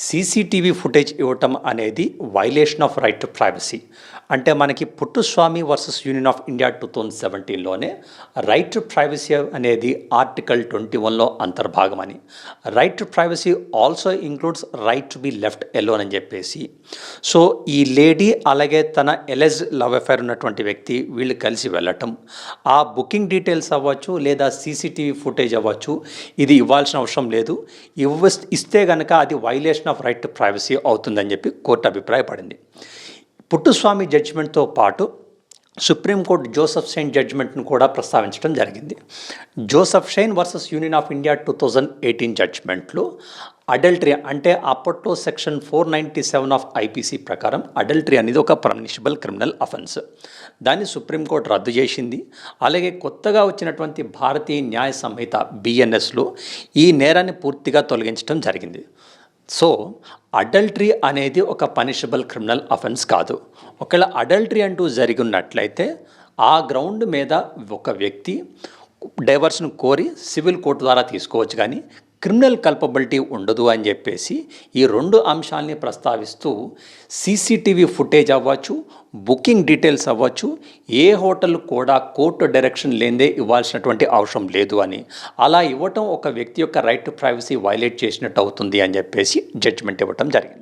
CCTV footage ఇవ్వటం అనేది violation of right to privacy. అంటే మనకి Puttaswamy versus Union of India 2017లోనే రైట్ టు ప్రైవసీ అనేది ఆర్టికల్ 21లో అంతర్భాగమని, right to privacy also includes right to be left alone అని చెప్పేసి. సో ఈ లేడీ అలాగే తన ఎలెజ్ లవ్ అఫైర్ ఉన్నటువంటి వ్యక్తి వీళ్ళు కలిసి వెళ్ళటం, ఆ బుకింగ్ డీటెయిల్స్ అవ్వచ్చు లేదా సీసీటీవీ ఫుటేజ్ అవ్వచ్చు, ఇది ఇవ్వాల్సిన అవసరం లేదు, ఇస్తే కనుక అది violation of right to privacy అవుతుందని చెప్పి కోర్టు అభిప్రాయపడింది. పుట్టుస్వామి జడ్జిమెంట్తో పాటు సుప్రీంకోర్టు జోసెఫ్ షైన్ జడ్జిమెంట్ను కూడా ప్రస్తావించడం జరిగింది. Joseph Shine versus Union of India 2018 జడ్జిమెంట్లో అడల్టరీ అంటే అప్పట్లో సెక్షన్ 497 ఆఫ్ ఐపీసీ ప్రకారం అడల్టరీ అనేది ఒక పనిషబుల్ క్రిమినల్ అఫెన్స్. దాన్ని సుప్రీంకోర్టు రద్దు చేసింది. అలాగే కొత్తగా వచ్చినటువంటి భారతీయ న్యాయ సంహిత బిఎన్ఎస్లో ఈ నేరాన్ని పూర్తిగా తొలగించడం జరిగింది. సో అడల్టరీ అనేది ఒక పనిషబుల్ క్రిమినల్ అఫెన్స్ కాదు. ఒకవేళ అడల్టరీ అంటూ జరిగి ఉన్నట్లయితే ఆ గ్రౌండ్ మీద ఒక వ్యక్తి డైవర్స్ను కోరి సివిల్ కోర్టు ద్వారా తీసుకోవచ్చు, కానీ క్రిమినల్ కల్పబిలిటీ ఉండదు అని చెప్పేసి ఈ రెండు అంశాలని ప్రస్తావిస్తూ సీసీటీవీ ఫుటేజ్ అవ్వచ్చు, బుకింగ్ డీటెయిల్స్ అవ్వచ్చు, ఏ హోటల్ కూడా కోర్టు డైరెక్షన్ లేదే ఇవ్వాల్సినటువంటి అవసరం లేదు అని, అలా ఇవ్వటం ఒక వ్యక్తి యొక్క రైట్ టు ప్రైవసీ వైలేట్ చేసినట్టు అవుతుంది అని చెప్పేసి జడ్జిమెంట్ ఇవ్వటం జరిగింది.